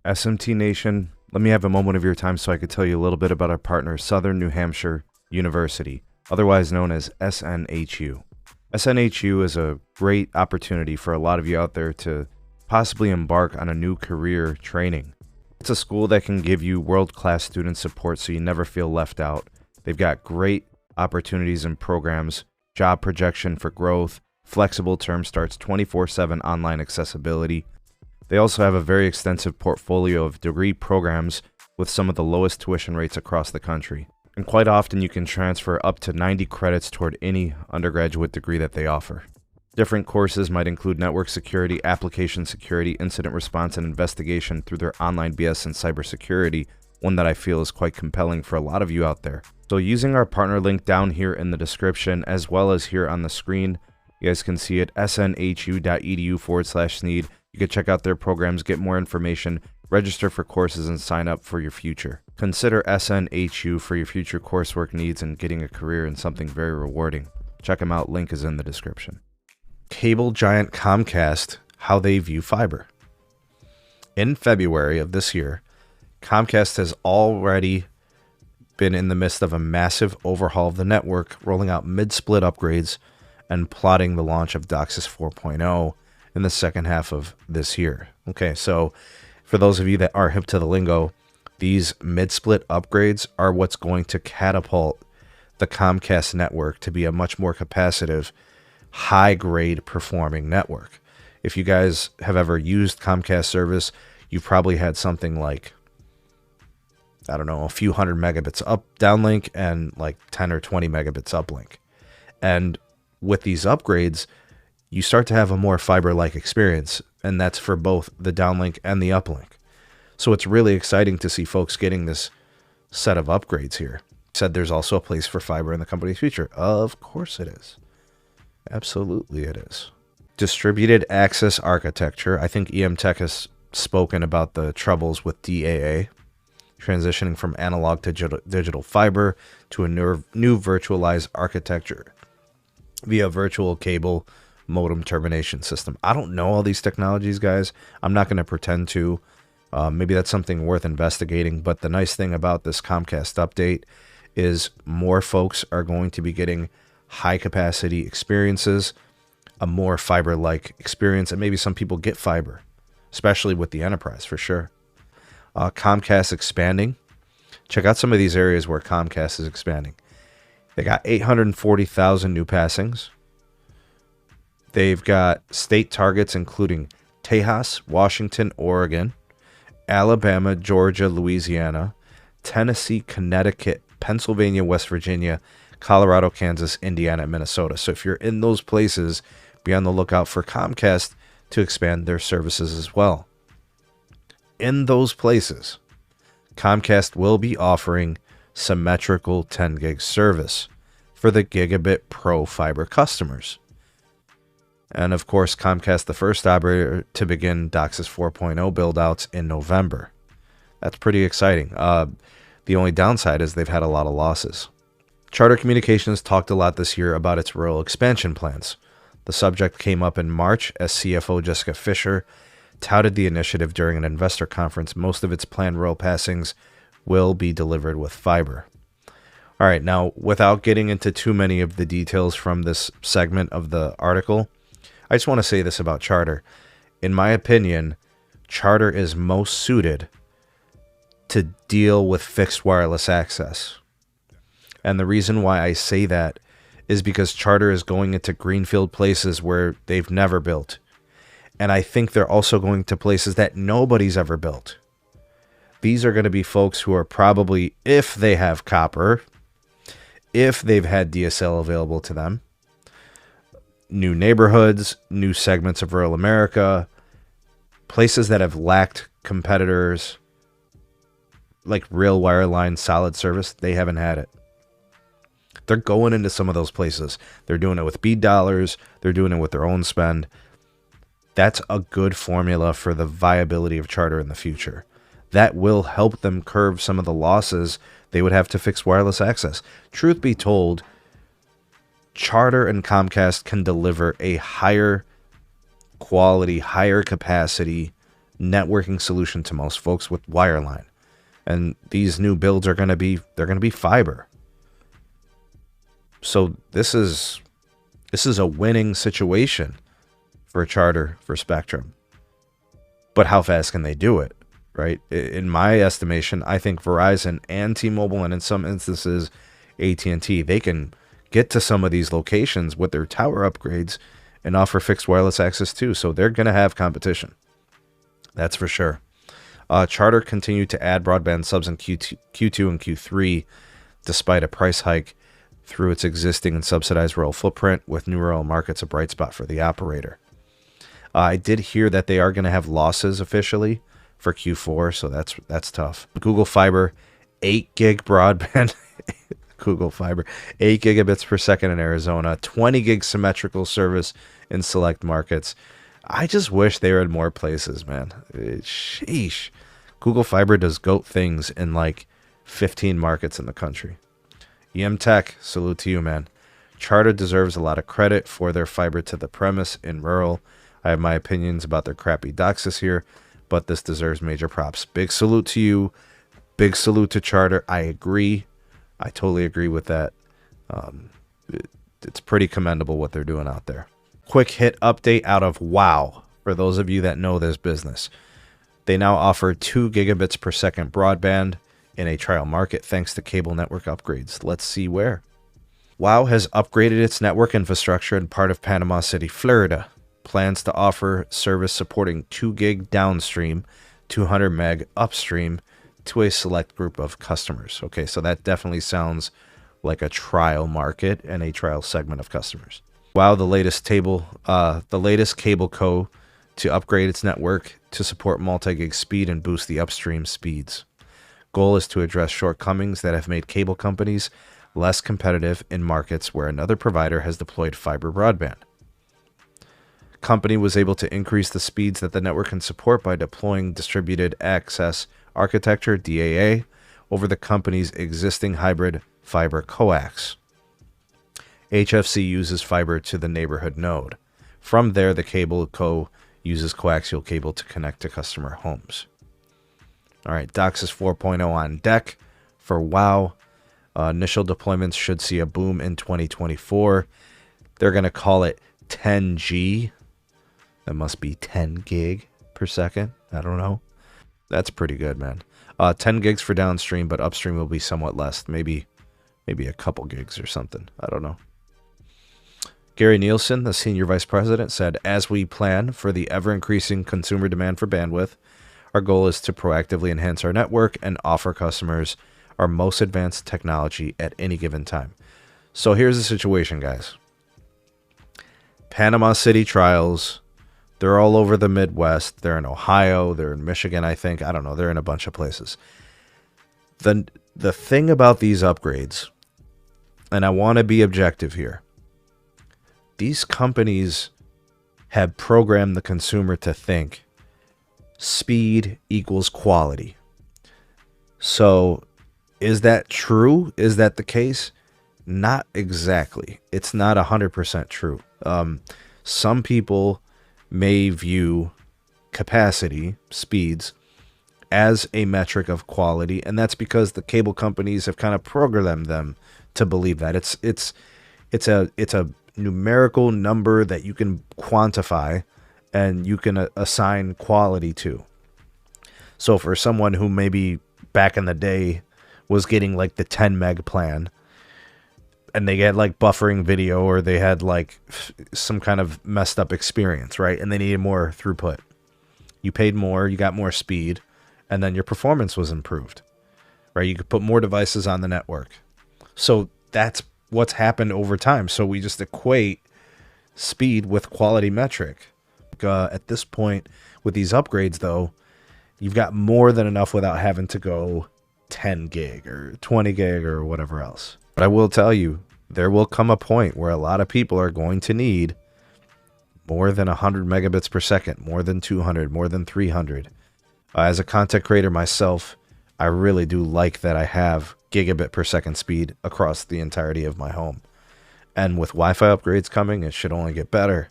SMT Nation, let me have a moment of your time so I could tell you a little bit about our partner, Southern New Hampshire University, otherwise known as SNHU. SNHU is a great opportunity for a lot of you out there to possibly embark on a new career training. It's a school that can give you world-class student support so you never feel left out. They've got great opportunities and programs, job projection for growth, flexible term starts, 24/7 online accessibility. They also have a very extensive portfolio of degree programs with some of the lowest tuition rates across the country. And quite often you can transfer up to 90 credits toward any undergraduate degree that they offer. Different courses might include network security, application security, incident response, and investigation through their online BS and cybersecurity, one that I feel is quite compelling for a lot of you out there. So using our partner link down here in the description, as well as here on the screen, you guys can see it, snhu.edu/sneed. You can check out their programs, get more information, register for courses, and sign up for your future. Consider SNHU for your future coursework needs and getting a career in something very rewarding. Check them out, link is in the description. Cable giant Comcast, how they view fiber. In February of this year, Comcast has already been in the midst of a massive overhaul of the network, rolling out mid-split upgrades and plotting the launch of DOCSIS 4.0 in the second half of this year. Okay, so for those of you that are hip to the lingo, these mid-split upgrades are what's going to catapult the Comcast network to be a much more capacitive, high-grade performing network. If you guys have ever used Comcast service, you've probably had something like, I don't know, a few hundred megabits up downlink and like 10 or 20 megabits uplink. And with these upgrades, you start to have a more fiber-like experience, and that's for both the downlink and the uplink. So it's really exciting to see folks getting this set of upgrades here. Said there's also a place for fiber in the company's future. Of course it is. Absolutely it is. Distributed access architecture. I think EMTech has spoken about the troubles with DAA, transitioning from analog to digital fiber to a new virtualized architecture via virtual cable modem termination system. I don't know all these technologies, guys. I'm not going to pretend to. Maybe that's something worth investigating. But the nice thing about this Comcast update is more folks are going to be getting high capacity experiences, a more fiber-like experience, and maybe some people get fiber, especially with the enterprise for sure. Comcast expanding. Check out some of these areas where Comcast is expanding. They got 840,000 new passings. They've got state targets including Tejas, Washington, Oregon, Alabama, Georgia, Louisiana, Tennessee, Connecticut, Pennsylvania, West Virginia, Colorado, Kansas, Indiana, and Minnesota. So if you're in those places, be on the lookout for Comcast to expand their services as well. In those places, Comcast will be offering symmetrical 10 gig service for the Gigabit Pro fiber customers. And of course, Comcast, the first operator to begin DOCSIS 4.0 build-outs in November. That's pretty exciting. The only downside is they've had a lot of losses. Charter Communications talked a lot this year about its rural expansion plans. The subject came up in March as CFO Jessica Fisher touted the initiative during an investor conference. Most of its planned rural passings will be delivered with fiber. All right, now, without getting into too many of the details from this segment of the article, I just want to say this about Charter. In my opinion, Charter is most suited to deal with fixed wireless access. And the reason why I say that is because Charter is going into greenfield places where they've never built. And I think they're also going to places that nobody's ever built. These are going to be folks who are probably, if they have copper, if they've had DSL available to them, new neighborhoods, new segments of rural America, places that have lacked competitors like real wireline solid service, they haven't had it. They're going into some of those places. They're doing it with BEAD dollars. They're doing it with their own spend. That's a good formula for the viability of Charter in the future. That will help them curb some of the losses they would have to fix wireless access. Truth be told, Charter and Comcast can deliver a higher quality, higher capacity networking solution to most folks with wireline. And these new builds are going to be fiber. So this is a winning situation for Charter, for Spectrum. But how fast can they do it, right? In my estimation, I think Verizon and T-Mobile, and in some instances AT&T, they can get to some of these locations with their tower upgrades and offer fixed wireless access too. So they're going to have competition. That's for sure. Charter continued to add broadband subs in Q2 and Q3 despite a price hike through its existing and subsidized rural footprint, with new rural markets a bright spot for the operator. I did hear that they are going to have losses officially for Q4, so that's tough. Google Fiber, 8 gig broadband. Google Fiber, 8 gigabits per second in Arizona, 20 gig symmetrical service in select markets. I just wish they were in more places, man. Sheesh. Google Fiber does GOAT things in like 15 markets in the country. EM Tech, salute to you, man. Charter deserves a lot of credit for their fiber to the premise in rural. I have my opinions about their crappy DOCSIS here, but this deserves major props. Big salute to you. Big salute to Charter. I agree. I totally agree with that. It's pretty commendable what they're doing out there. Quick hit update out of WOW for those of you that know this business. They now offer 2 gigabits per second broadband in a trial market thanks to cable network upgrades. Let's see where. WOW has upgraded its network infrastructure in part of Panama City, Florida. Plans to offer service supporting 2 gig downstream, 200 meg upstream to a select group of customers. Okay, so that definitely sounds like a trial market and a trial segment of customers. WOW, the latest cable co to upgrade its network to support multi-gig speed and boost the upstream speeds. Goal is to address shortcomings that have made cable companies less competitive in markets where another provider has deployed fiber broadband. Company was able to increase the speeds that the network can support by deploying distributed access architecture, DAA, over the company's existing hybrid fiber coax. HFC uses fiber to the neighborhood node. From there, the cable co uses coaxial cable to connect to customer homes. All right, DOCSIS 4.0 on deck for WOW. Initial deployments should see a boom in 2024. They're going to call it 10G. That must be 10 gig per second. I don't know. That's pretty good, man. 10 gigs for downstream, but upstream will be somewhat less. Maybe a couple gigs or something. I don't know. Gary Nielsen, the senior vice president, said, as we plan for the ever-increasing consumer demand for bandwidth, our goal is to proactively enhance our network and offer customers our most advanced technology at any given time. So here's the situation, guys. Panama City trials. They're all over the Midwest. They're in Ohio. They're in Michigan, I think. I don't know. They're in a bunch of places. The thing about these upgrades, and I want to be objective here, these companies have programmed the consumer to think speed equals quality. So is that true? Is that the case? Not exactly. It's not 100% true. Some people may view capacity, speeds, as a metric of quality, and that's because the cable companies have kind of programmed them to believe that. It's a numerical number that you can quantify and you can assign quality to. So for someone who maybe back in the day was getting like the 10 meg plan, and they get like buffering video, or they had like some kind of messed up experience, right? And they needed more throughput. You paid more, you got more speed, and then your performance was improved, right? You could put more devices on the network. So that's what's happened over time. So we just equate speed with quality metric. At this point with these upgrades, though, you've got more than enough without having to go 10 gig or 20 gig or whatever else. But I will tell you, there will come a point where a lot of people are going to need more than 100 megabits per second, more than 200, more than 300. As a content creator myself, I really do like that I have gigabit per second speed across the entirety of my home. And with Wi-Fi upgrades coming, it should only get better.